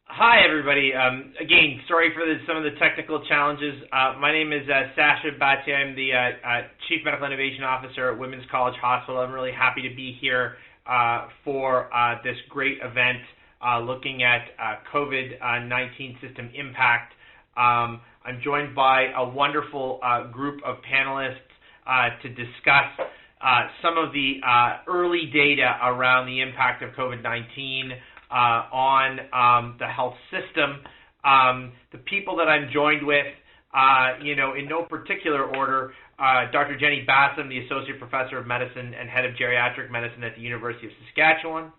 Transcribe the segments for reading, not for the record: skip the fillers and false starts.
Hi, everybody. Again, sorry for some of the technical challenges. My name is Sasha Bhatia. I'm the Chief Medical Innovation Officer at Women's College Hospital. I'm really happy to be here for this great event looking at COVID-19 system impact. I'm joined by a wonderful group of panelists to discuss some of the early data around the impact of COVID-19 on the health system. The people that I'm joined with, in no particular order, Dr. Jenny Bassam, the Associate Professor of Medicine and Head of Geriatric Medicine at the University of Saskatchewan;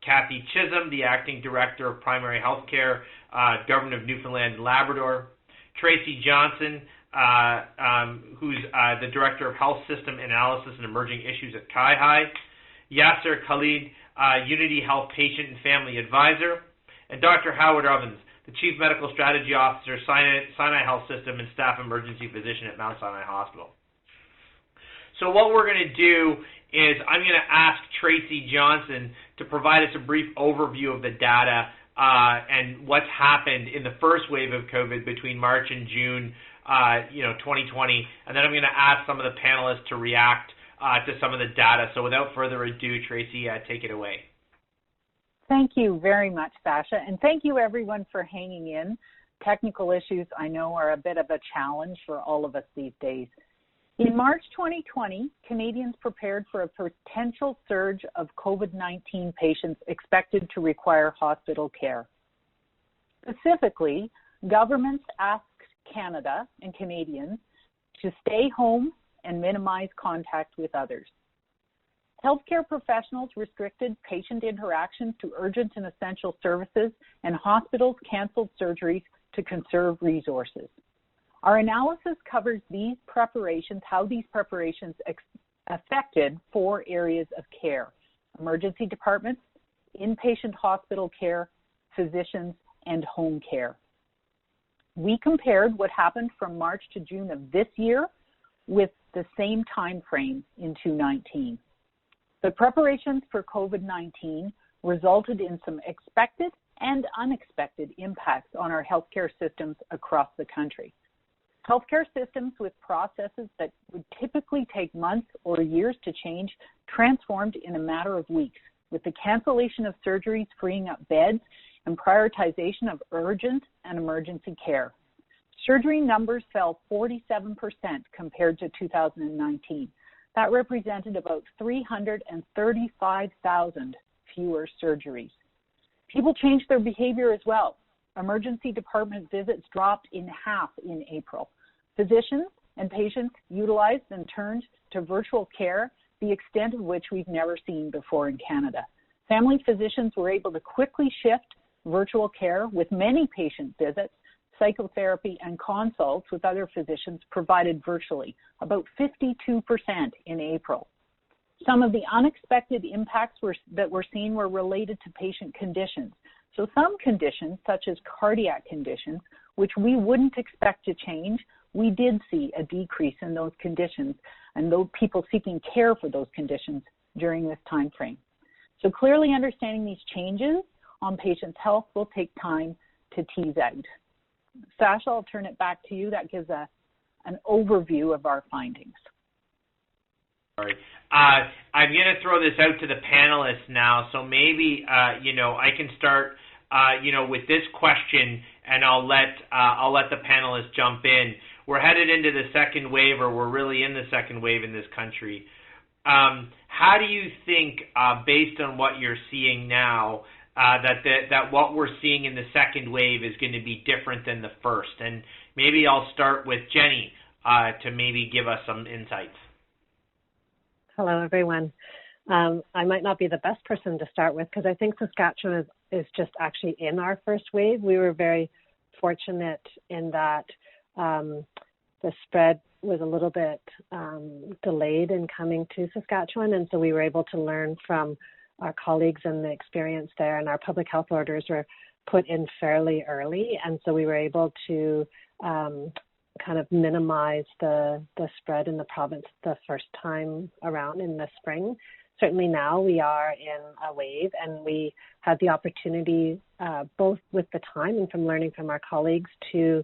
Kathy Chisholm, the Acting Director of Primary Health Care, Government of Newfoundland and Labrador; Tracy Johnson, who's the Director of Health System Analysis and Emerging Issues at CIHI; Yasser Khalid, Unity Health Patient and Family Advisor; and Dr. Howard Ovens, the Chief Medical Strategy Officer, Sinai Health System and Staff Emergency Physician at Mount Sinai Hospital. So what we're going to do is I'm going to ask Tracy Johnson to provide us a brief overview of the data and what's happened in the first wave of COVID between March and June 2020, and then I'm going to ask some of the panelists to react to some of the data. So without further ado, Tracy, take it away. Thank you very much, Sasha, and thank you everyone for hanging in. Technical issues, I know, are a bit of a challenge for all of us these days. In March 2020, Canadians prepared for a potential surge of COVID-19 patients expected to require hospital care. Specifically, governments asked Canada and Canadians to stay home and minimize contact with others. Healthcare professionals restricted patient interactions to urgent and essential services, and hospitals canceled surgeries to conserve resources. Our analysis covers these preparations, how these preparations affected 4 areas of care: emergency departments, inpatient hospital care, physicians, and home care. We compared what happened from March to June of this year with the same time frame in 2019. The preparations for COVID-19 resulted in some expected and unexpected impacts on our healthcare systems across the country. Healthcare systems with processes that would typically take months or years to change transformed in a matter of weeks, with the cancellation of surgeries freeing up beds and prioritization of urgent and emergency care. Surgery numbers fell 47% compared to 2019. That represented about 335,000 fewer surgeries. People changed their behavior as well. Emergency department visits dropped in half in April. Physicians and patients utilized and turned to virtual care, the extent of which we've never seen before in Canada. Family physicians were able to quickly shift virtual care, with many patient visits, psychotherapy, and consults with other physicians provided virtually, about 52% in April. Some of the unexpected impacts that we're seeing were related to patient conditions. So some conditions, such as cardiac conditions, which we wouldn't expect to change, we did see a decrease in those conditions and those people seeking care for those conditions during this time frame. So clearly understanding these changes on patients' health will take time to tease out. Sasha, I'll turn it back to you. That gives an overview of our findings. All right. I'm going to throw this out to the panelists now, so maybe I can start with this question, and I'll let the panelists jump in. We're headed into the second wave, or we're really in the second wave in this country. How do you think, based on what you're seeing now, that what we're seeing in the second wave is going to be different than the first? And maybe I'll start with Jenny to maybe give us some insights. Hello, everyone. I might not be the best person to start with because I think Saskatchewan is just actually in our first wave. We were very fortunate in that the spread was a little bit delayed in coming to Saskatchewan, and so we were able to learn from our colleagues and the experience there, and our public health orders were put in fairly early, and so we were able to kind of minimize the spread in the province the first time around in the spring. certainly now we are in a wave, and we had the opportunity, both with the time and from learning from our colleagues, to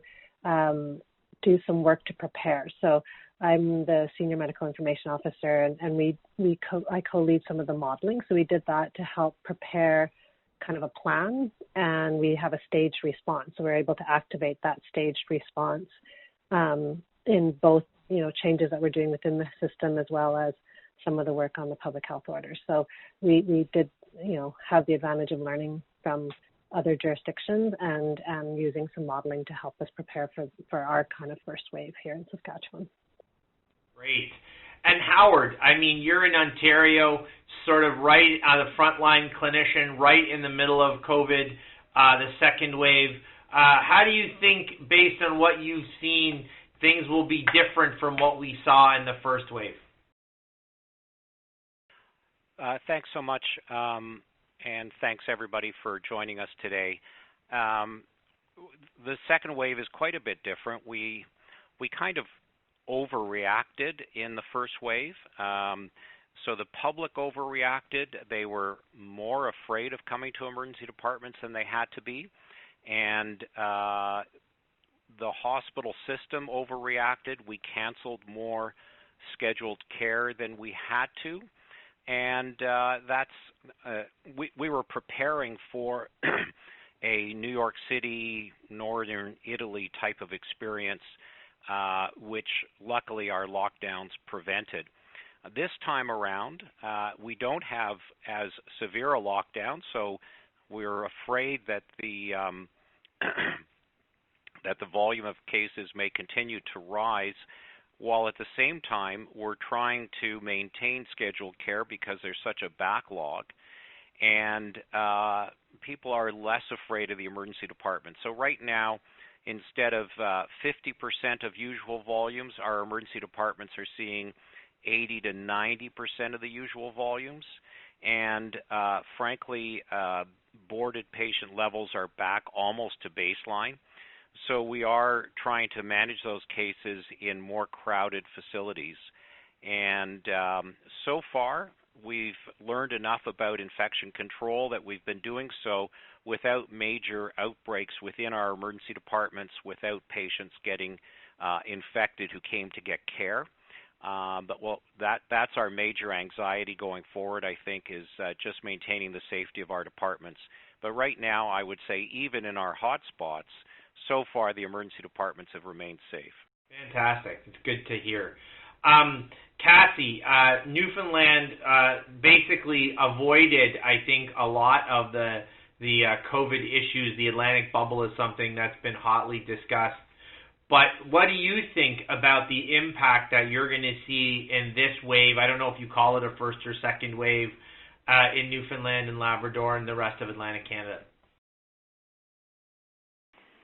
do some work to prepare. So I'm the Senior Medical Information Officer, and I co-lead some of the modeling. So we did that to help prepare kind of a plan, and we have a staged response. So we're able to activate that staged response in both, changes that we're doing within the system as well as some of the work on the public health orders. So we did, have the advantage of learning from other jurisdictions and using some modeling to help us prepare for our kind of first wave here in Saskatchewan. Great. And Howard, you're in Ontario, sort of right on the frontline clinician, right in the middle of COVID, the second wave. How do you think, based on what you've seen, things will be different from what we saw in the first wave? Thanks so much, and thanks everybody for joining us today. The second wave is quite a bit different. We kind of overreacted in the first wave. So the public overreacted. They were more afraid of coming to emergency departments than they had to be. And the hospital system overreacted. We canceled more scheduled care than we had to. And we were preparing for a New York City, Northern Italy type of experience, which luckily our lockdowns prevented. This time around, we don't have as severe a lockdown, so we're afraid that the that the volume of cases may continue to rise, while at the same time we're trying to maintain scheduled care because there's such a backlog, and people are less afraid of the emergency department. So right now, instead of 50% of usual volumes, our emergency departments are seeing 80 to 90% of the usual volumes, and frankly, boarded patient levels are back almost to baseline. So we are trying to manage those cases in more crowded facilities. And so far, we've learned enough about infection control that we've been doing so without major outbreaks within our emergency departments, without patients getting infected who came to get care. That's our major anxiety going forward, I think, is just maintaining the safety of our departments. But right now, I would say even in our hot spots, so far the emergency departments have remained safe. Fantastic. It's good to hear. Cassie, Newfoundland basically avoided, I think, a lot of the COVID issues. The Atlantic bubble is something that's been hotly discussed. But what do you think about the impact that you're going to see in this wave? I don't know if you call it a first or second wave in Newfoundland and Labrador and the rest of Atlantic Canada.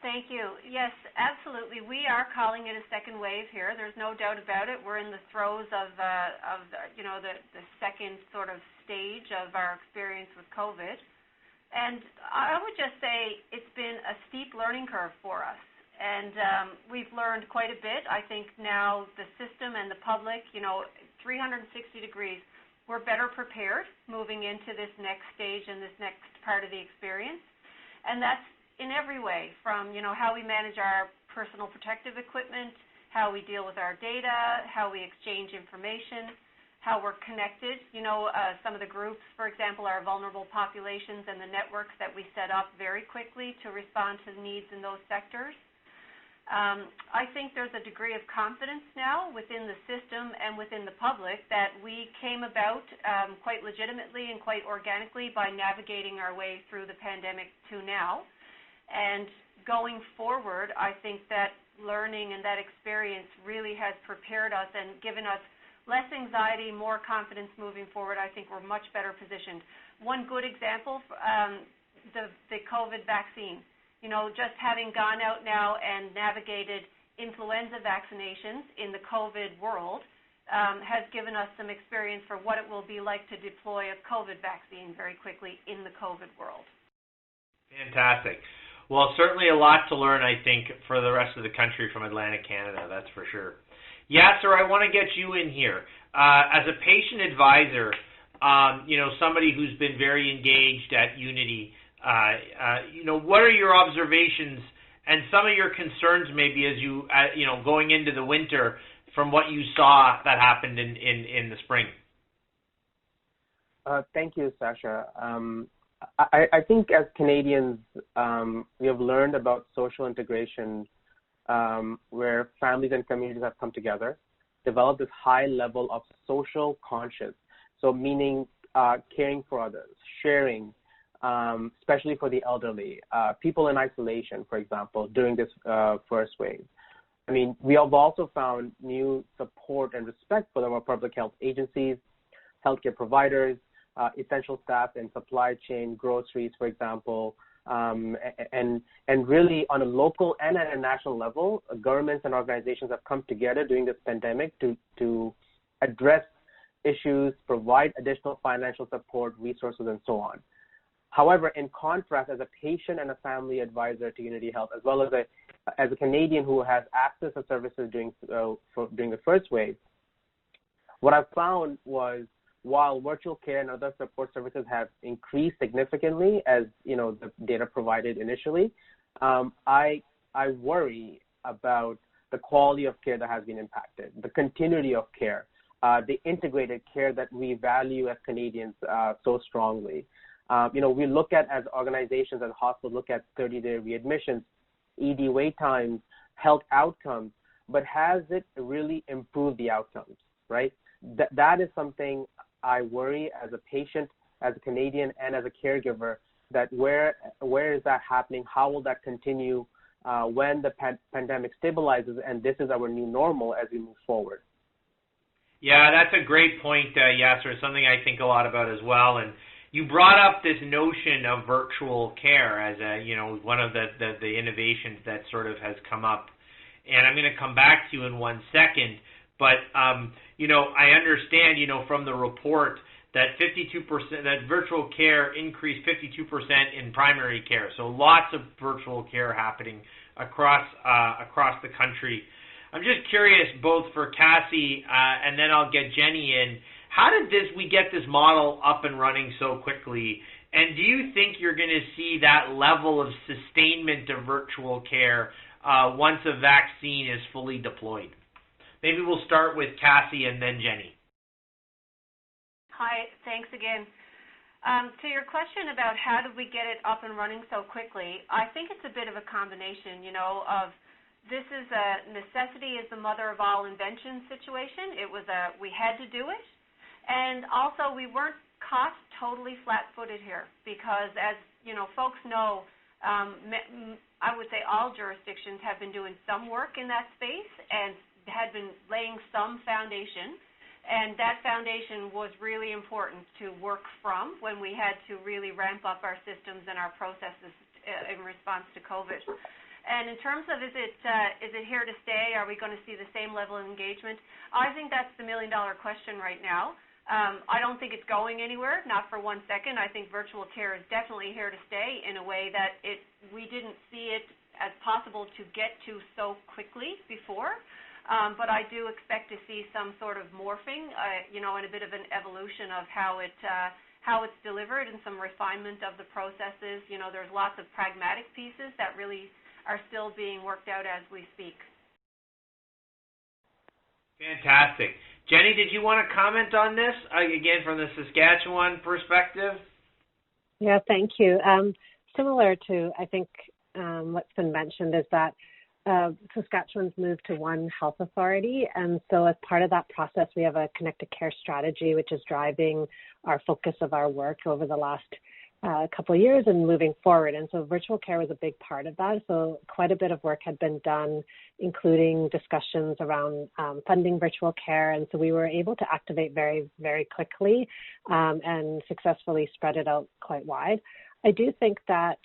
Thank you. Yes, absolutely. We are calling it a second wave here. There's no doubt about it. We're in the throes of the second sort of stage of our experience with COVID. And I would just say it's been a steep learning curve for us. And we've learned quite a bit. I think now the system and the public, 360 degrees, we're better prepared moving into this next stage and this next part of the experience. And that's in every way, from how we manage our personal protective equipment, how we deal with our data, how we exchange information, how we're connected. Some of the groups, for example, our vulnerable populations and the networks that we set up very quickly to respond to needs in those sectors. I think there's a degree of confidence now within the system and within the public that we came about quite legitimately and quite organically by navigating our way through the pandemic to now. And going forward, I think that learning and that experience really has prepared us and given us less anxiety, more confidence moving forward. I think we're much better positioned. One good example, the COVID vaccine. Just having gone out now and navigated influenza vaccinations in the COVID world has given us some experience for what it will be like to deploy a COVID vaccine very quickly in the COVID world. Fantastic. Well, certainly a lot to learn, I think, for the rest of the country from Atlantic Canada, that's for sure. Yasser, I want to get you in here. As a patient advisor, somebody who's been very engaged at Unity, what are your observations and some of your concerns maybe as you, going into the winter from what you saw that happened in the spring? Thank you, Sasha. I think as Canadians, we have learned about social integration where families and communities have come together, developed this high level of social conscience, so meaning caring for others, sharing, especially for the elderly, people in isolation, for example, during this first wave. I mean, we have also found new support and respect for our public health agencies, healthcare providers, essential staff in supply chain, groceries, for example, and really on a local and at a national level, governments and organizations have come together during this pandemic to address issues, provide additional financial support, resources, and so on. However, in contrast, as a patient and a family advisor to Unity Health, as well as a Canadian who has access to services during the first wave, what I found was while virtual care and other support services have increased significantly, as the data provided initially, I worry about the quality of care that has been impacted, the continuity of care, the integrated care that we value as Canadians so strongly. We look at, as organizations, as hospitals, look at 30-day readmissions, ED wait times, health outcomes, but has it really improved the outcomes, right? That is something I worry as a patient, as a Canadian, and as a caregiver, that where is that happening? How will that continue when the pandemic stabilizes and this is our new normal as we move forward? Yeah, that's a great point, Yasser. It's something I think a lot about as well. And you brought up this notion of virtual care as one of the innovations that sort of has come up. And I'm going to come back to you in 1 second. But, I understand, from the report that 52%, that virtual care increased 52% in primary care. So lots of virtual care happening across the country. I'm just curious, both for Cassie and then I'll get Jenny in, how did we get this model up and running so quickly? And do you think you're going to see that level of sustainment of virtual care once a vaccine is fully deployed? Maybe we'll start with Cassie and then Jenny. Hi, thanks again. To your question about how did we get it up and running so quickly, I think it's a bit of a combination, of this is a necessity is the mother of all invention situation. It was we had to do it. And also we weren't caught totally flat-footed here because as, folks know, I would say all jurisdictions have been doing some work in that space and had been laying some foundation. And that foundation was really important to work from when we had to really ramp up our systems and our processes in response to COVID. And in terms of is it here to stay? Are we going to see the same level of engagement? I think that's the million-dollar question right now. I don't think it's going anywhere, not for 1 second. I think virtual care is definitely here to stay in a way that we didn't see it as possible to get to so quickly before. But I do expect to see some sort of morphing, and a bit of an evolution of how it's delivered and some refinement of the processes. There's lots of pragmatic pieces that really are still being worked out as we speak. Fantastic. Jenny, did you want to comment on this, again, from the Saskatchewan perspective? Yeah, thank you. Similar to, I think, what's been mentioned is that Saskatchewan's moved to one health authority, and so as part of that process, we have a connected care strategy, which is driving our focus of our work over the last couple of years and moving forward. And so virtual care was a big part of that. So quite a bit of work had been done, including discussions around funding virtual care. And so we were able to activate very, very quickly and successfully spread it out quite wide. I do think that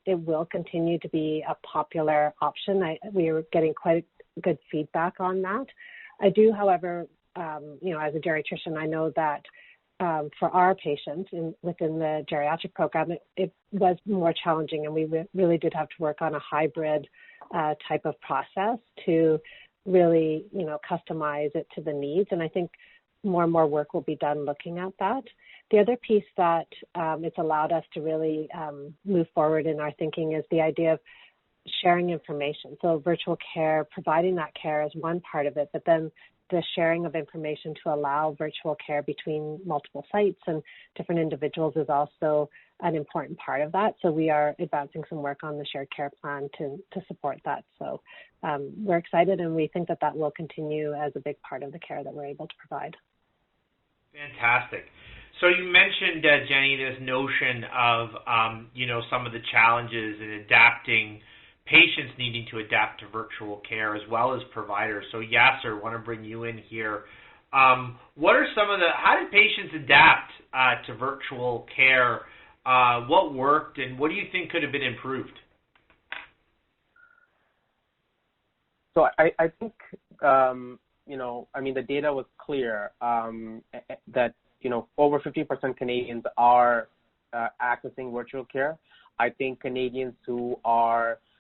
it will continue to be a popular option. We are getting quite good feedback on that. I do, however, as a geriatrician, I know that for our patients within the geriatric program, it was more challenging, and we really did have to work on a hybrid type of process to really, customize it to the needs. And I think more and more work will be done looking at that. The other piece that it's allowed us to really move forward in our thinking is the idea of sharing information. So virtual care, providing that care is one part of it, but then the sharing of information to allow virtual care between multiple sites and different individuals is also an important part of that. So we are advancing some work on the shared care plan to support that. So we're excited, and we think that that will continue as a big part of the care that we're able to provide. Fantastic. So you mentioned, Jenny, this notion of, some of the challenges in adapting, patients needing to adapt to virtual care as well as providers. So Yasser, I want to bring you in here. What are how did patients adapt to virtual care? What worked, and what do you think could have been improved? So I think, the data was clear that, over 50% Canadians are accessing virtual care. I think Canadians who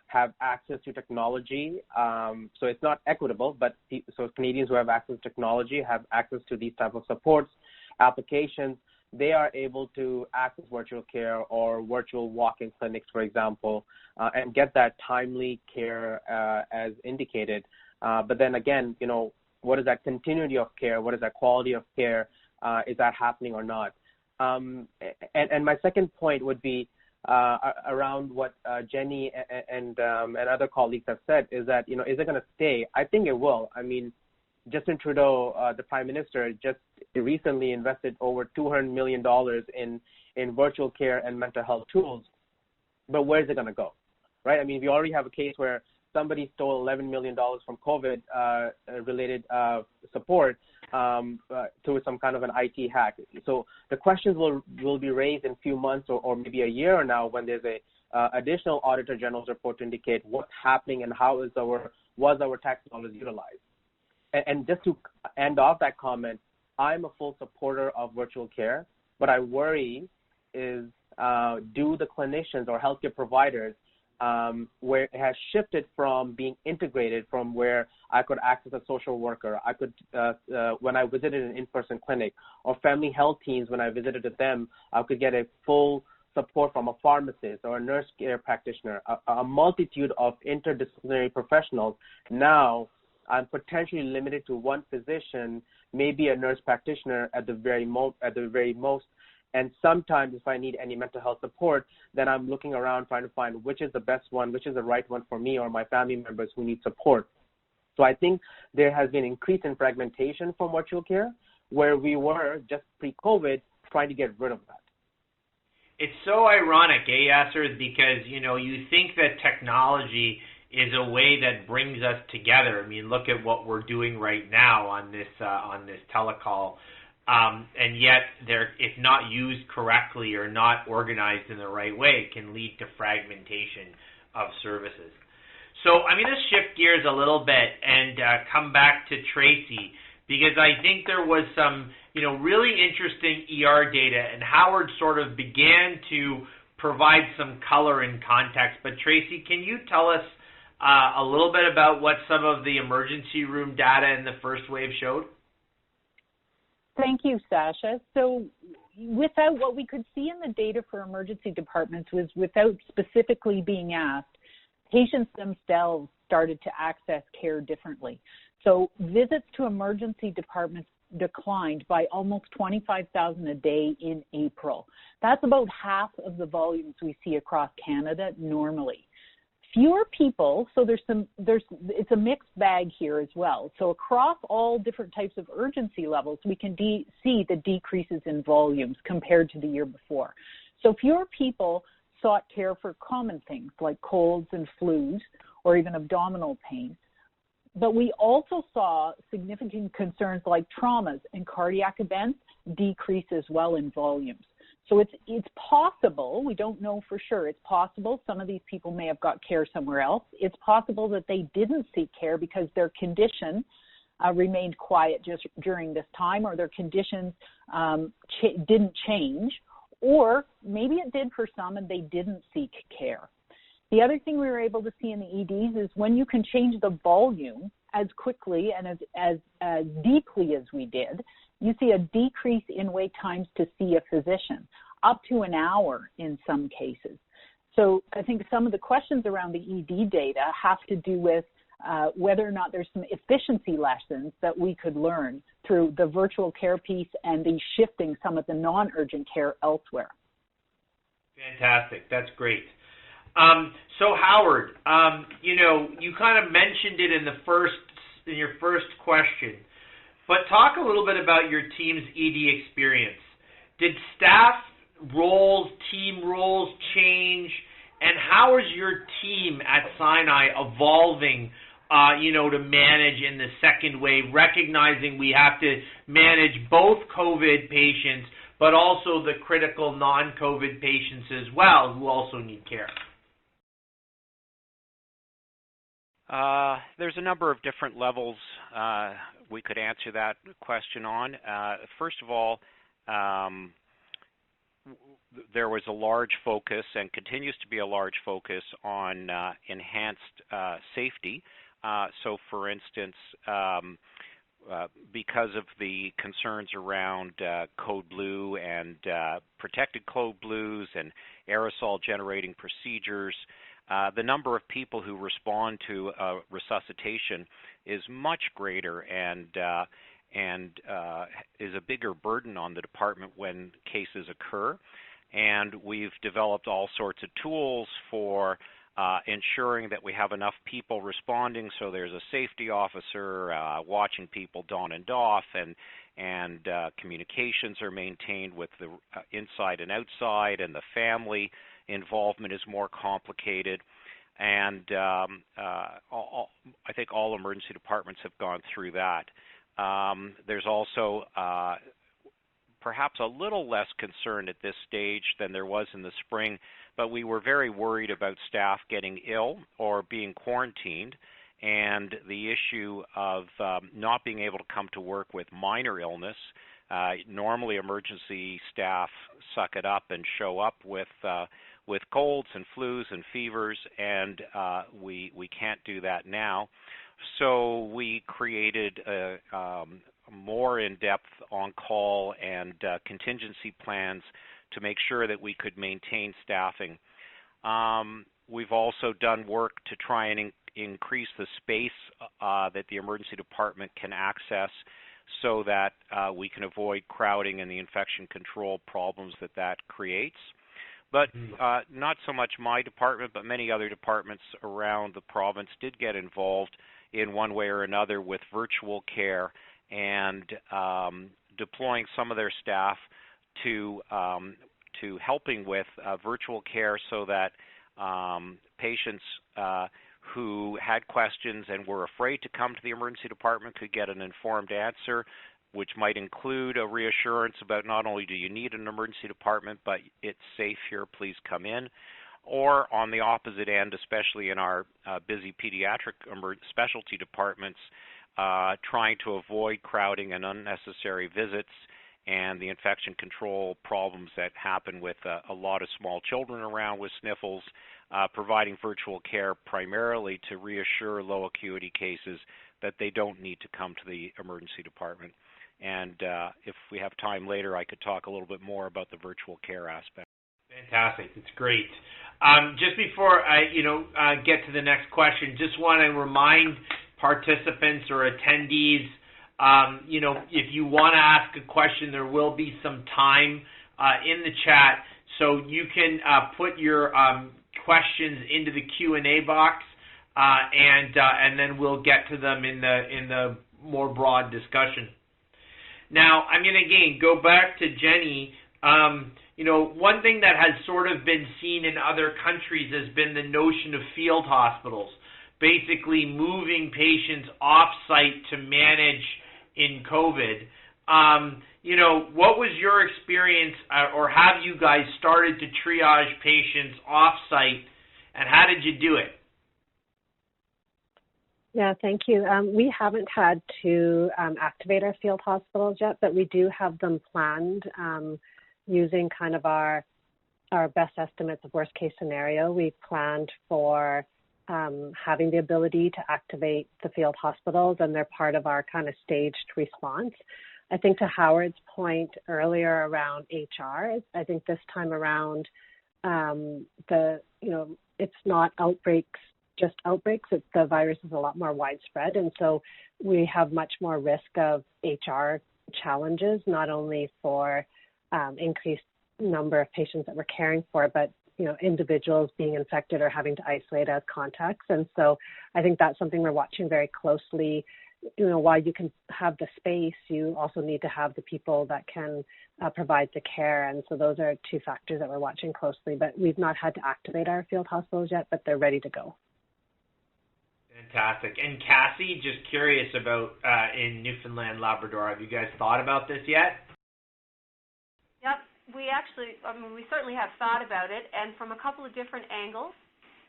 have access to technology, so it's not equitable, but so Canadians who have access to technology have access to these type of supports, applications. They are able to access virtual care or virtual walk-in clinics, for example, and get that timely care as indicated. But then again, what is that continuity of care? What is that quality of care? Is that happening or not? And my second point would be around what Jenny and other colleagues have said is that, is it going to stay? I think it will. I mean, Justin Trudeau, the Prime Minister, just recently invested over $200 million in virtual care and mental health tools. But where is it going to go, right? I mean, we already have a case where somebody stole $11 million from COVID-related support through some kind of an IT hack. So the questions will be raised in a few months or maybe a year now when there's a additional Auditor General's report to indicate what's happening and how was our tax dollars utilized. And just to end off that comment, I'm a full supporter of virtual care. What I worry is do the clinicians or healthcare providers where it has shifted from being integrated from where I could access a social worker, I could, when I visited an in-person clinic, or family health teams, when I visited them, I could get a full support from a pharmacist or a nurse care practitioner, a multitude of interdisciplinary professionals. Now, I'm potentially limited to one physician, maybe a nurse practitioner at the very most. And sometimes if I need any mental health support, then I'm looking around trying to find which is the best one, which is the right one for me or my family members who need support. So I think there has been increase in fragmentation from virtual care, where we were just pre-COVID trying to get rid of that. It's so ironic, Yasser, because, you think that technology is a way that brings us together. I mean, look at what we're doing right now on this telecall. And yet, if not used correctly or not organized in the right way, it can lead to fragmentation of services. So I'm going to shift gears a little bit and come back to Tracy, because I think there was some, really interesting ER data, and Howard sort of began to provide some color and context. But Tracy, can you tell us a little bit about what some of the emergency room data in the first wave showed? Thank you, Sasha. So without what we could see in the data for emergency departments was without specifically being asked, patients themselves started to access care differently. So visits to emergency departments declined by almost 25,000 a day in April. That's about half of the volumes we see across Canada normally. Fewer people, so it's a mixed bag here as well. So across all different types of urgency levels, we can see the decreases in volumes compared to the year before. So fewer people sought care for common things like colds and flus or even abdominal pain. But we also saw significant concerns like traumas and cardiac events decrease as well in volumes. So it's possible, we don't know for sure, it's possible some of these people may have got care somewhere else. It's possible that they didn't seek care because their condition remained quiet just during this time, or their conditions didn't change, or maybe it did for some and they didn't seek care. The other thing we were able to see in the EDs is when you can change the volume as quickly and as deeply as we did, you see a decrease in wait times to see a physician, up to an hour in some cases. So I think some of the questions around the ED data have to do with whether or not there's some efficiency lessons that we could learn through the virtual care piece and the shifting some of the non-urgent care elsewhere. Fantastic. That's great. So Howard, you kind of mentioned it in your first question, but talk a little bit about your team's ED experience. Did staff roles, team roles change, and how is your team at Sinai evolving, to manage in the second wave, recognizing we have to manage both COVID patients, but also the critical non-COVID patients as well who also need care? There's a number of different levels we could answer that question on. First of all, there was a large focus and continues to be a large focus on enhanced safety. So, for instance, because of the concerns around code blue and protected code blues and aerosol generating procedures, the number of people who respond to resuscitation is much greater and is a bigger burden on the department when cases occur. And we've developed all sorts of tools for ensuring that we have enough people responding. So there's a safety officer watching people on and off, and communications are maintained with the inside and outside, and the family involvement is more complicated. And I think all emergency departments have gone through that. There's also perhaps a little less concern at this stage than there was in the spring, but we were very worried about staff getting ill or being quarantined, and the issue of not being able to come to work with minor illness. Normally emergency staff suck it up and show up with colds and flus and fevers, and we can't do that now. So we created more in-depth on-call and contingency plans to make sure that we could maintain staffing. We've also done work to try and increase the space that the emergency department can access so that we can avoid crowding and the infection control problems that creates. But not so much my department, but many other departments around the province did get involved in one way or another with virtual care and deploying some of their staff to helping with virtual care so that patients who had questions and were afraid to come to the emergency department could get an informed answer, which might include a reassurance about not only do you need an emergency department, but it's safe here, please come in. Or on the opposite end, especially in our busy pediatric specialty departments, trying to avoid crowding and unnecessary visits and the infection control problems that happen with a lot of small children around with sniffles, providing virtual care primarily to reassure low acuity cases that they don't need to come to the emergency department. And if we have time later, I could talk a little bit more about the virtual care aspect. Fantastic. It's great. Just before I get to the next question, just want to remind participants or attendees, if you want to ask a question, there will be some time in the chat, so you can put your questions into the Q&A box, and then we'll get to them in the more broad discussion. Now, I'm going to again go back to Jenny. One thing that has sort of been seen in other countries has been the notion of field hospitals, basically moving patients off-site to manage in COVID. What was your experience, or have you guys started to triage patients off-site, and how did you do it? Yeah, thank you. We haven't had to activate our field hospitals yet, but we do have them planned using kind of our best estimates of worst case scenario. We planned for having the ability to activate the field hospitals, and they're part of our kind of staged response. I think to Howard's point earlier around HR, I think this time around, it's not just outbreaks. The virus is a lot more widespread, and so we have much more risk of HR challenges, not only for increased number of patients that we're caring for, but individuals being infected or having to isolate as contacts. And so I think that's something we're watching very closely. While you can have the space, you also need to have the people that can provide the care. And so those are two factors that we're watching closely. But we've not had to activate our field hospitals yet, but they're ready to go. Fantastic. And Cassie, just curious about in Newfoundland, Labrador, have you guys thought about this yet? Yep. We certainly have thought about it, and from a couple of different angles.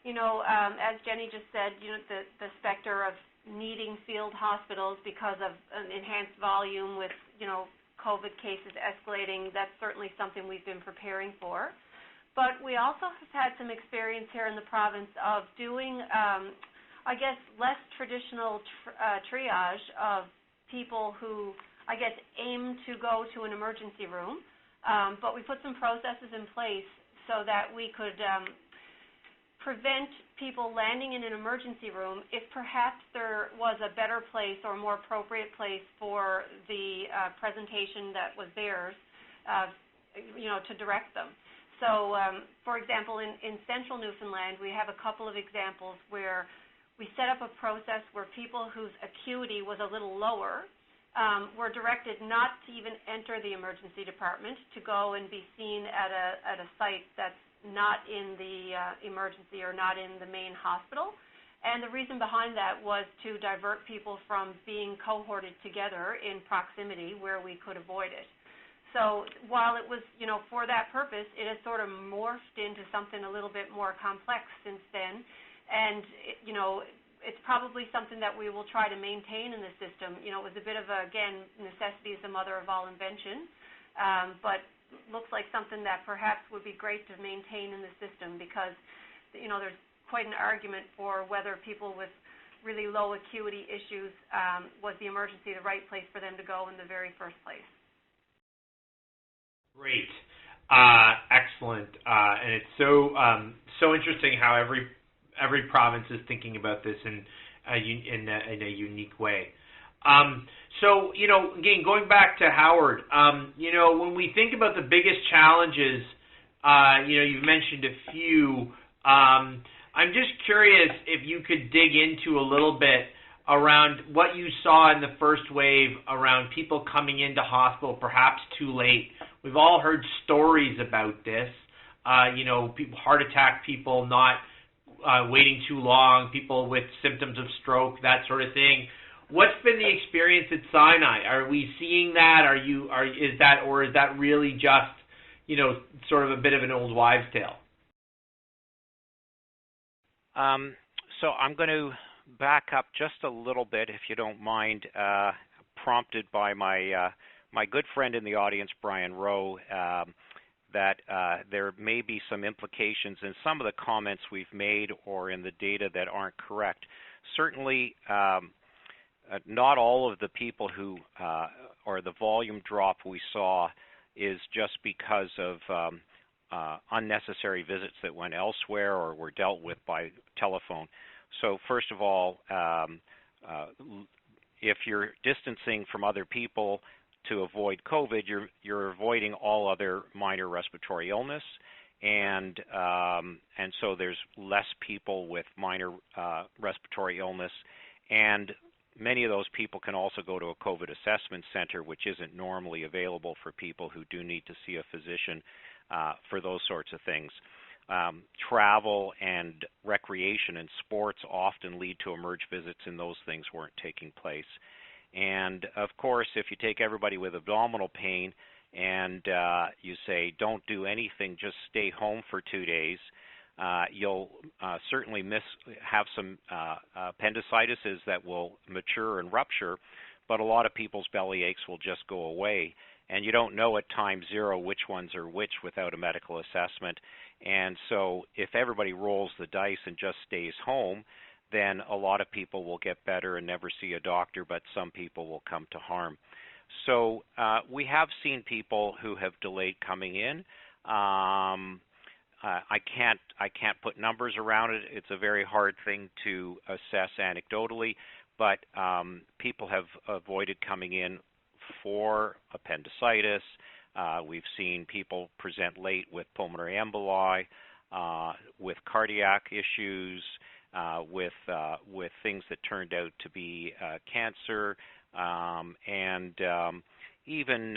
As Jenny just said, the specter of needing field hospitals because of an enhanced volume with, COVID cases escalating, that's certainly something we've been preparing for. But we also have had some experience here in the province of doing, less traditional triage of people who, aim to go to an emergency room. But we put some processes in place so that we could prevent people landing in an emergency room if perhaps there was a better place or more appropriate place for the presentation that was theirs, to direct them. So, for example, in central Newfoundland, we have a couple of examples where we set up a process where people whose acuity was a little lower were directed not to even enter the emergency department, to go and be seen at a site that's not in the emergency or not in the main hospital. And the reason behind that was to divert people from being cohorted together in proximity where we could avoid it. So while it was, for that purpose, it has sort of morphed into something a little bit more complex since then. And, it's probably something that we will try to maintain in the system. It was a bit of necessity is the mother of all invention, but looks like something that perhaps would be great to maintain in the system because, there's quite an argument for whether people with really low acuity issues was the emergency the right place for them to go in the very first place. Great. Excellent. And it's so interesting how every province is thinking about this in a unique way. So, again, going back to Howard, when we think about the biggest challenges, you've mentioned a few. I'm just curious if you could dig into a little bit around what you saw in the first wave around people coming into hospital perhaps too late. We've all heard stories about this, people, heart attack people not waiting too long, people with symptoms of stroke, that sort of thing. What's been the experience at Sinai? Are we seeing that? Is that really just, sort of a bit of an old wives' tale? So I'm going to back up just a little bit, if you don't mind, prompted by my good friend in the audience, Brian Rowe, that there may be some implications in some of the comments we've made or in the data that aren't correct. Certainly, not all of the people who, or the volume drop we saw is just because of unnecessary visits that went elsewhere or were dealt with by telephone. So first of all, if you're distancing from other people to avoid COVID, you're avoiding all other minor respiratory illness, and so there's less people with minor respiratory illness, and many of those people can also go to a COVID assessment center, which isn't normally available for people who do need to see a physician for those sorts of things. Travel and recreation and sports often lead to emerge visits, and those things weren't taking place. And of course, if you take everybody with abdominal pain and you say, don't do anything, just stay home for 2 days, you'll certainly have some appendicitis that will mature and rupture, but a lot of people's belly aches will just go away. And you don't know at time zero which ones are which without a medical assessment. And so if everybody rolls the dice and just stays home, then a lot of people will get better and never see a doctor, but some people will come to harm. So we have seen people who have delayed coming in. I can't put numbers around it. It's a very hard thing to assess anecdotally, but people have avoided coming in for appendicitis. We've seen people present late with pulmonary emboli, with cardiac issues, with things that turned out to be cancer, and even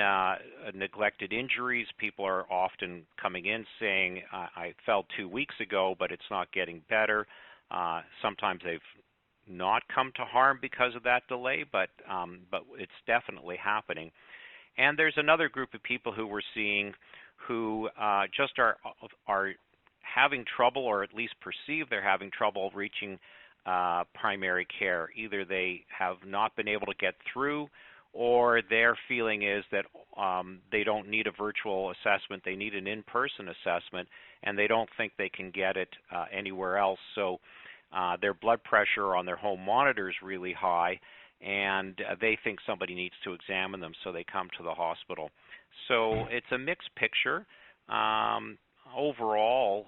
neglected injuries. People are often coming in saying, I fell 2 weeks ago, but it's not getting better. Sometimes they've not come to harm because of that delay, but it's definitely happening. And there's another group of people who we're seeing who just are having trouble, or at least perceive they're having trouble reaching primary care. Either they have not been able to get through, or their feeling is that they don't need a virtual assessment, they need an in-person assessment, and they don't think they can get it anywhere else. So their blood pressure on their home monitor is really high, and they think somebody needs to examine them, so they come to the hospital. So it's a mixed picture. Overall,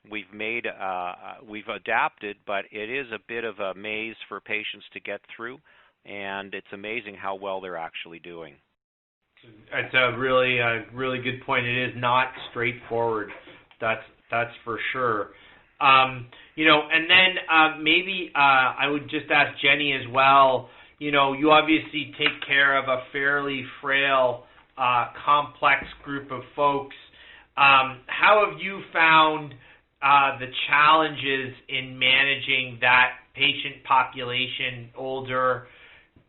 we've adapted, but it is a bit of a maze for patients to get through, and it's amazing how well they're actually doing. That's a really good point. It is not straightforward. That's for sure. And then maybe I would just ask Jenny as well. You obviously take care of a fairly frail, complex group of folks. How have you found the challenges in managing that patient population, older,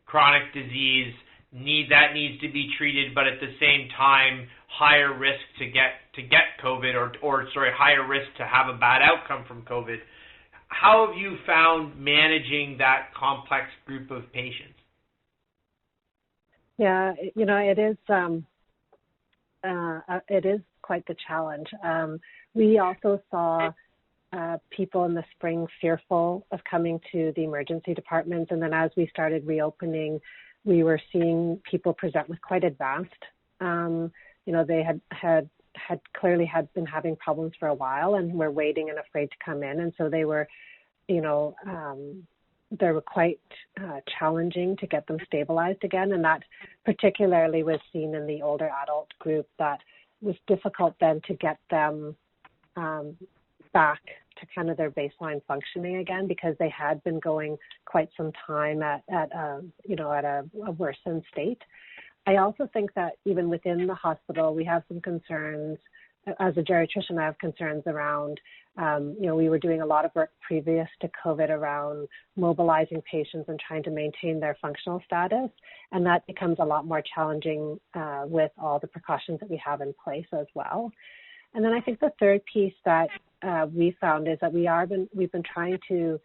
chronic disease, that needs to be treated, but at the same time, higher risk to get COVID, or higher risk to have a bad outcome from COVID? How have you found managing that complex group of patients? Yeah, it is quite the challenge. We also saw people in the spring fearful of coming to the emergency department, and then as we started reopening, we were seeing people present with quite advanced. They had clearly been having problems for a while and were waiting and afraid to come in, and so they were, quite challenging to get them stabilized again, and that particularly was seen in the older adult group. That was difficult then to get them back to kind of their baseline functioning again, because they had been going quite some time at a worsened state. I also think that even within the hospital, we have some concerns. As a geriatrician, I have concerns around, we were doing a lot of work previous to COVID around mobilizing patients and trying to maintain their functional status, and that becomes a lot more challenging with all the precautions that we have in place as well. And then I think the third piece that we found is that we've been trying to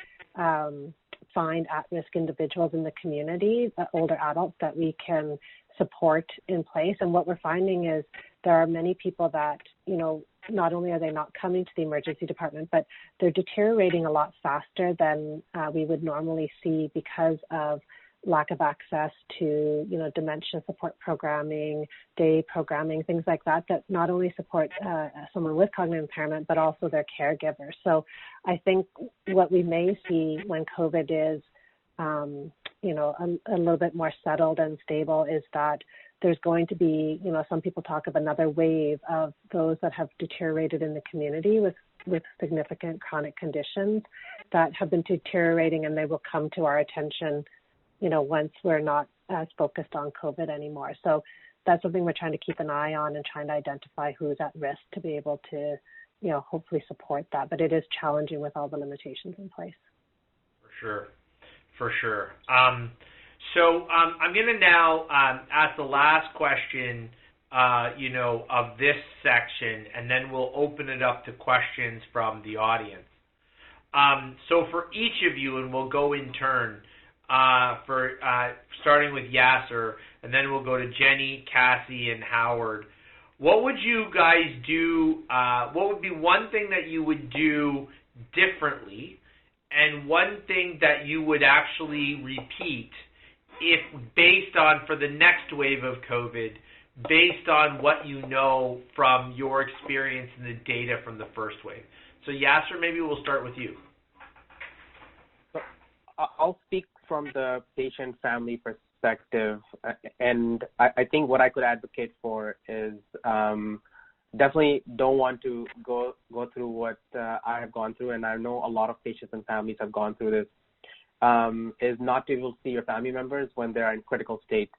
find at-risk individuals in the community, older adults that we can support in place. And what we're finding is there are many people that, not only are they not coming to the emergency department, but they're deteriorating a lot faster than we would normally see because of lack of access to, dementia support programming, day programming, things like that not only support someone with cognitive impairment, but also their caregivers. So I think what we may see when COVID is, a little bit more settled and stable is that there's going to be, some people talk of another wave of those that have deteriorated in the community with significant chronic conditions that have been deteriorating, and they will come to our attention, once we're not as focused on COVID anymore. So that's something we're trying to keep an eye on and trying to identify who's at risk to be able to, hopefully support that. But it is challenging with all the limitations in place. For sure. So I'm going to now ask the last question, of this section, and then we'll open it up to questions from the audience. So for each of you, and we'll go in turn, starting with Yasser, and then we'll go to Jenny, Cassie, and Howard. What would you guys do? What would be one thing that you would do differently, and one thing that you would actually repeat if based on, for the next wave of COVID, based on what you know from your experience and the data from the first wave. So Yasser, maybe we'll start with you. I'll speak from the patient family perspective, and I think what I could advocate for is definitely don't want to go through what I have gone through, and I know a lot of patients and families have gone through this, is not to be able to see your family members when they're in critical state,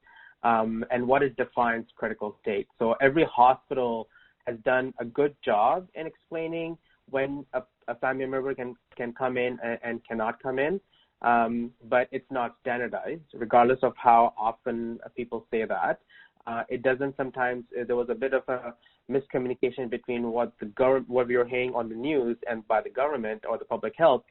and what it defines critical state. So every hospital has done a good job in explaining when a family member can come in and cannot come in. But it's not standardized, regardless of how often people say that. It doesn't sometimes, there was a bit of a miscommunication between what we were hearing on the news and by the government or the public health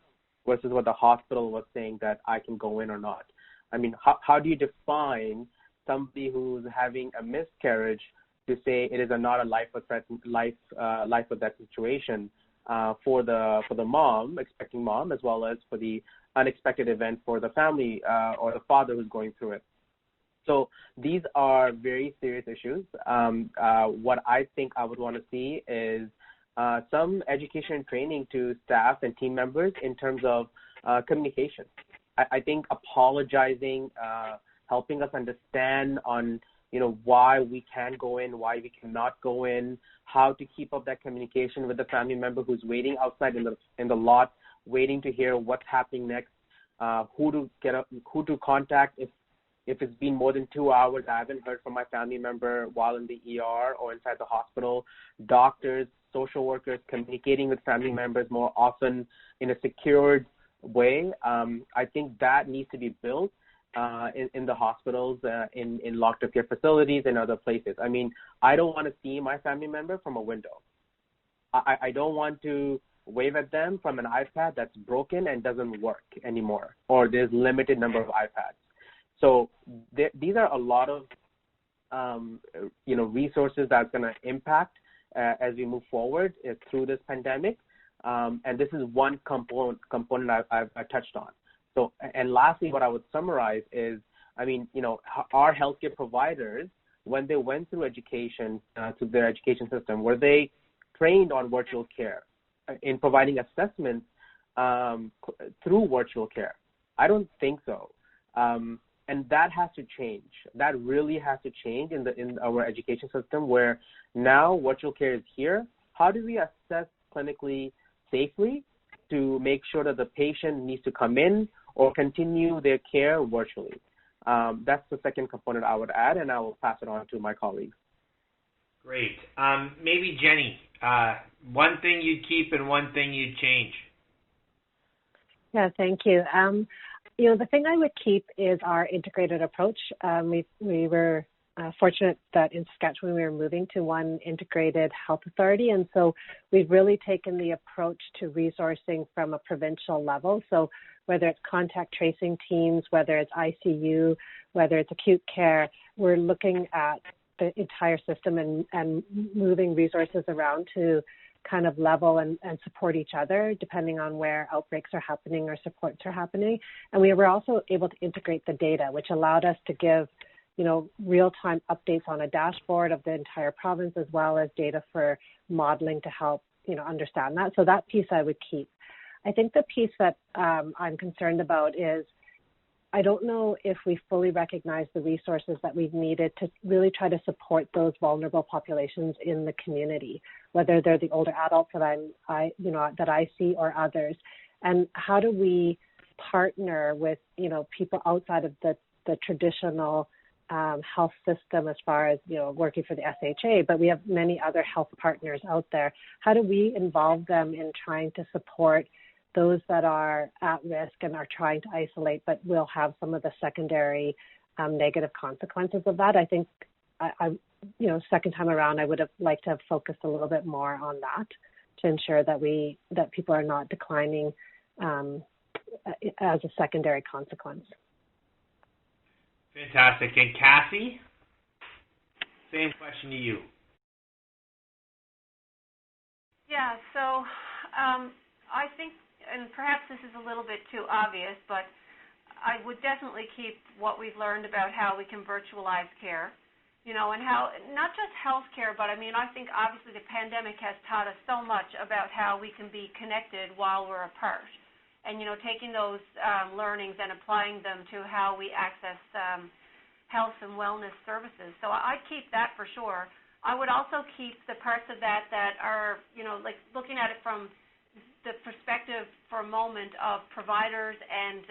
versus what the hospital was saying that I can go in or not. I mean, how do you define somebody who's having a miscarriage to say it is not a life or death situation for the mom, expecting mom, as well as for the unexpected event for the family or the father who's going through it. So these are very serious issues. What I think I would want to see is some education and training to staff and team members in terms of communication. I think apologizing, helping us understand on why we can go in, why we cannot go in, how to keep up that communication with the family member who's waiting outside in the lot, waiting to hear what's happening next, who to contact if it's been more than 2 hours. I haven't heard from my family member while in the ER or inside the hospital. Doctors, social workers communicating with family members more often in a secured way. I think that needs to be built in the hospitals, in long-term care facilities and other places. I mean, I don't want to see my family member from a window. I don't want to wave at them from an iPad that's broken and doesn't work anymore, or there's limited number of iPads. So these are a lot of resources that's going to impact as we move forward through this pandemic, and this is one component I've touched on. So, and lastly, what I would summarize is, I mean, our healthcare providers, when they went through education, through their education system, were they trained on virtual care in providing assessments through virtual care? I don't think so. And that has to change. That really has to change in our education system, where now virtual care is here. How do we assess clinically safely to make sure that the patient needs to come in or continue their care virtually? That's the second component I would add, and I will pass it on to my colleagues. Great. Maybe Jenny, one thing you'd keep and one thing you'd change. Yeah, thank you. The thing I would keep is our integrated approach. We were fortunate that in Saskatchewan we were moving to one integrated health authority, and so we've really taken the approach to resourcing from a provincial level. So whether it's contact tracing teams, whether it's ICU, whether it's acute care, we're looking at the entire system and moving resources around to kind of level and support each other depending on where outbreaks are happening or supports are happening. And we were also able to integrate the data, which allowed us to give, real-time updates on a dashboard of the entire province, as well as data for modeling to help, understand that. So that piece I would keep. I think the piece that I'm concerned about is I don't know if we fully recognize the resources that we've needed to really try to support those vulnerable populations in the community, whether they're the older adults that I see or others. And how do we partner with, people outside of the traditional health system as far as, working for the SHA, but we have many other health partners out there. How do we involve them in trying to support those that are at risk and are trying to isolate, but will have some of the secondary negative consequences of that? I think, second time around, I would have liked to have focused a little bit more on that to ensure that people are not declining as a secondary consequence. Fantastic. And Cassie, same question to you. Yeah, so I think, and perhaps this is a little bit too obvious, but I would definitely keep what we've learned about how we can virtualize care, and how, not just healthcare, but I think obviously the pandemic has taught us so much about how we can be connected while we're apart. And, taking those learnings and applying them to how we access health and wellness services. So I'd keep that for sure. I would also keep the parts of that are, like looking at it from the perspective for a moment of providers and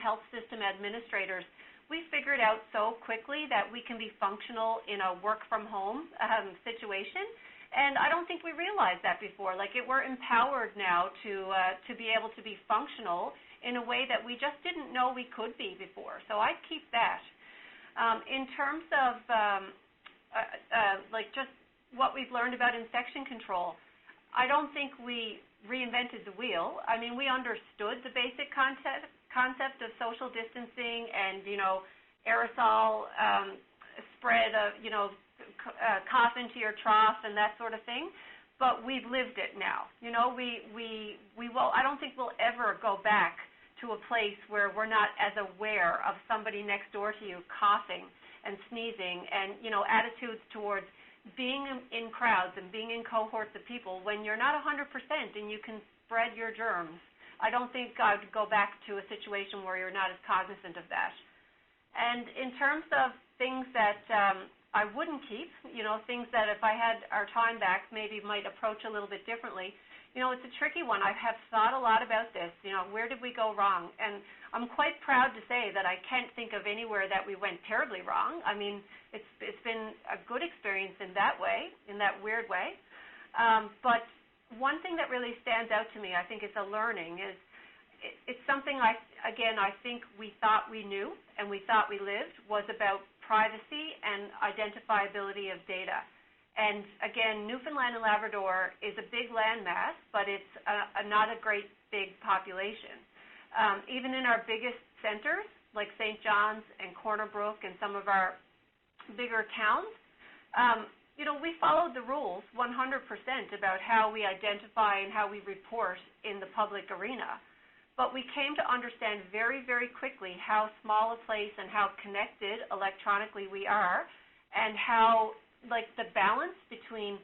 health system administrators. We figured out so quickly that we can be functional in a work-from-home situation, and I don't think we realized that before. Like, we're empowered now to be able to be functional in a way that we just didn't know we could be before. So I'd keep that. In terms of just what we've learned about infection control, I don't think we reinvented the wheel. We understood the basic concept of social distancing and, aerosol spread of, cough into your trough and that sort of thing. But we've lived it now. We will. I don't think we'll ever go back to a place where we're not as aware of somebody next door to you coughing and sneezing and, attitudes towards being in crowds and being in cohorts of people when you're not 100% and you can spread your germs. I don't think I would go back to a situation where you're not as cognizant of that. And in terms of things that I wouldn't keep, things that if I had our time back maybe might approach a little bit differently, it's a tricky one. I have thought a lot about this. Where did we go wrong? And I'm quite proud to say that I can't think of anywhere that we went terribly wrong. It's been a good experience in that way, in that weird way. But one thing that really stands out to me, I think it's a learning, is it's something I think we thought we knew and we thought we lived, was about privacy and identifiability of data. And again, Newfoundland and Labrador is a big landmass, but it's not a great big population. Even in our biggest centers, like St. John's and Corner Brook and some of our bigger towns, we followed the rules 100% about how we identify and how we report in the public arena. But we came to understand very, very quickly how small a place and how connected electronically we are, and how, the balance between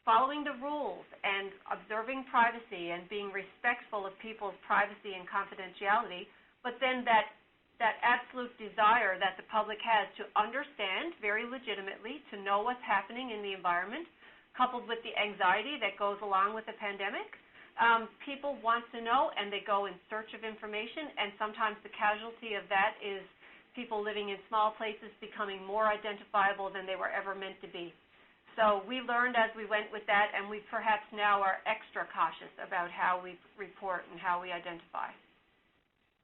following the rules and observing privacy and being respectful of people's privacy and confidentiality, but then that absolute desire that the public has to understand very legitimately, to know what's happening in the environment, coupled with the anxiety that goes along with the pandemic. People want to know, and they go in search of information, and sometimes the casualty of that is people living in small places becoming more identifiable than they were ever meant to be. So we learned as we went with that, and we perhaps now are extra cautious about how we report and how we identify.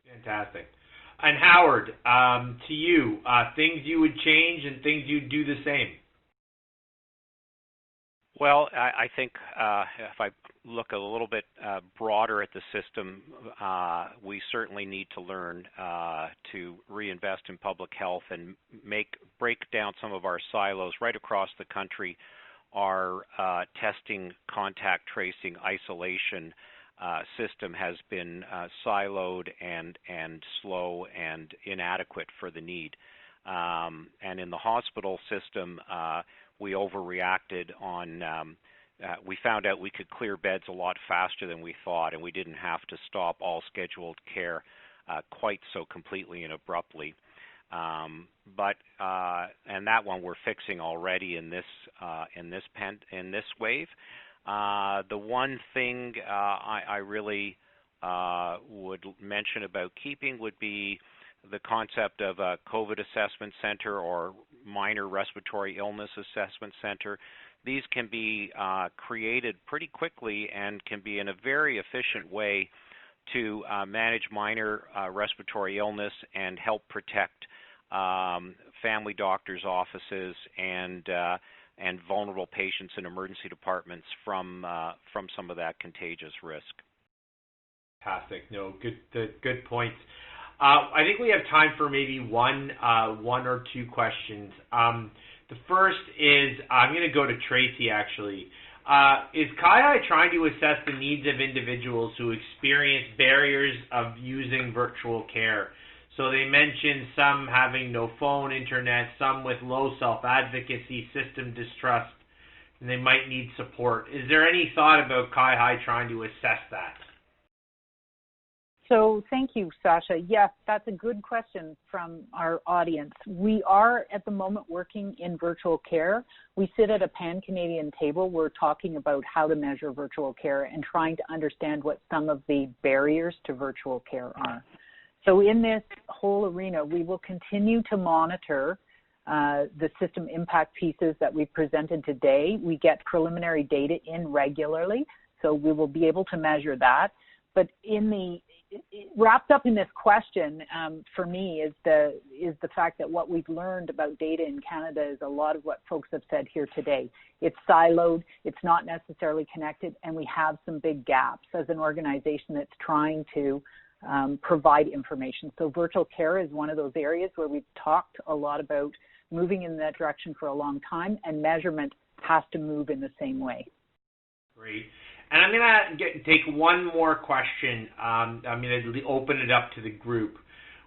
Fantastic. And Howard, to you, things you would change and things you'd do the same. Well, I think if I look a little bit broader at the system, we certainly need to learn to reinvest in public health and break down some of our silos right across the country. Our testing, contact tracing, isolation system has been siloed and slow and inadequate for the need. And in the hospital system, we overreacted on, we found out we could clear beds a lot faster than we thought, and we didn't have to stop all scheduled care quite so completely and abruptly. And that one we're fixing already in this wave. The one thing I really would mention about keeping would be the concept of a COVID assessment center or minor respiratory illness assessment center. These can be created pretty quickly and can be in a very efficient way to manage minor respiratory illness and help protect family doctors' offices and vulnerable patients in emergency departments from some of that contagious risk. Fantastic. No, good points. I think we have time for maybe one or two questions. The first is, I'm going to go to Tracy, actually. is CIHI trying to assess the needs of individuals who experience barriers of using virtual care? So they mentioned some having no phone, internet, some with low self-advocacy, system distrust, and they might need support. Is there any thought about CIHI trying to assess that? So thank you, Sasha. Yes, that's a good question from our audience. We are at the moment working in virtual care. We sit at a pan-Canadian table. We're talking about how to measure virtual care and trying to understand what some of the barriers to virtual care are. So in this whole arena, we will continue to monitor the system impact pieces that we presented today. We get preliminary data in regularly, so we will be able to measure that. But wrapped up in this question, for me, is the fact that what we've learned about data in Canada is a lot of what folks have said here today. It's siloed, it's not necessarily connected, and we have some big gaps as an organization that's trying to provide information. So virtual care is one of those areas where we've talked a lot about moving in that direction for a long time, and measurement has to move in the same way. Great. And I'm going to take one more question. I'm going to open it up to the group,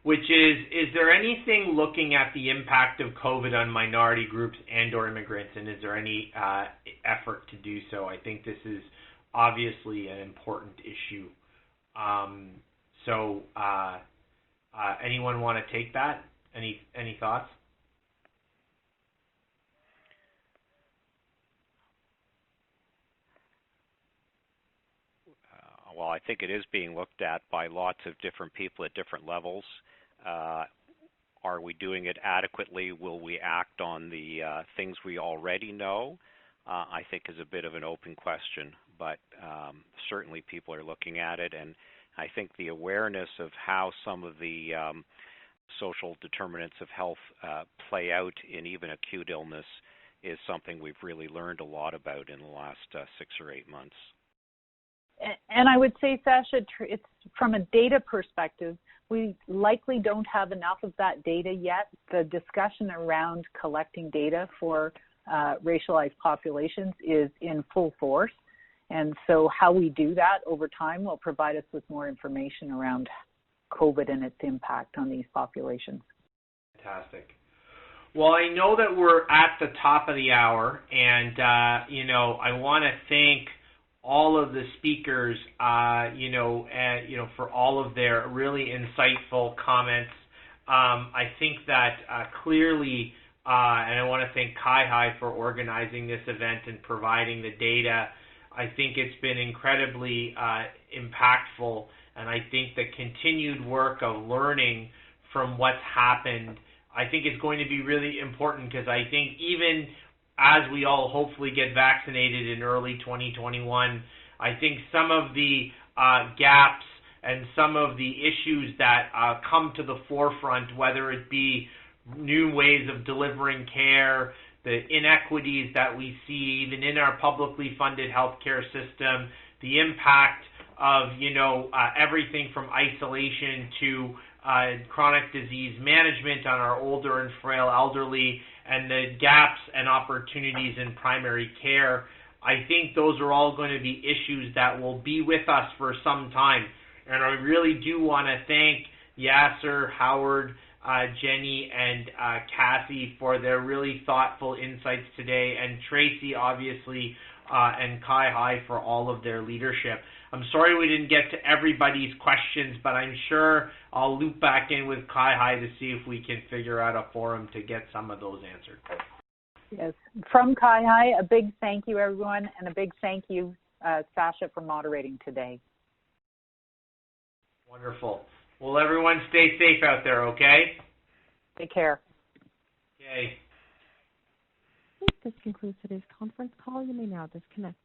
which is there anything looking at the impact of COVID on minority groups and or immigrants, and is there any effort to do so? I think this is obviously an important issue. So anyone want to take that? Any thoughts? Well, I think it is being looked at by lots of different people at different levels. Are we doing it adequately? Will we act on the things we already know? I think is a bit of an open question, but certainly people are looking at it, and I think the awareness of how some of the social determinants of health play out in even acute illness is something we've really learned a lot about in the last 6 or 8 months. And I would say, Sasha, it's from a data perspective, we likely don't have enough of that data yet. The discussion around collecting data for racialized populations is in full force. And so how we do that over time will provide us with more information around COVID and its impact on these populations. Fantastic. Well, I know that we're at the top of the hour, and, I want to thank all of the speakers, for all of their really insightful comments. I think that clearly, and I want to thank CIHI for organizing this event and providing the data. I think it's been incredibly impactful, and I think the continued work of learning from what's happened, I think is going to be really important, because I think even as we all hopefully get vaccinated in early 2021, I think some of the gaps and some of the issues that come to the forefront, whether it be new ways of delivering care, the inequities that we see even in our publicly funded healthcare system, the impact of, everything from isolation to chronic disease management on our older and frail elderly, and the gaps and opportunities in primary care. I think those are all going to be issues that will be with us for some time. And I really do want to thank Yasser, Howard, Jenny, and Cassie for their really thoughtful insights today, and Tracy, obviously, and CIHI for all of their leadership. I'm sorry we didn't get to everybody's questions, but I'm sure I'll loop back in with CIHI to see if we can figure out a forum to get some of those answered. Yes. From CIHI, a big thank you, everyone, and a big thank you, Sasha, for moderating today. Wonderful. Well, everyone stay safe out there, okay? Take care. Okay. This concludes today's conference call. You may now disconnect.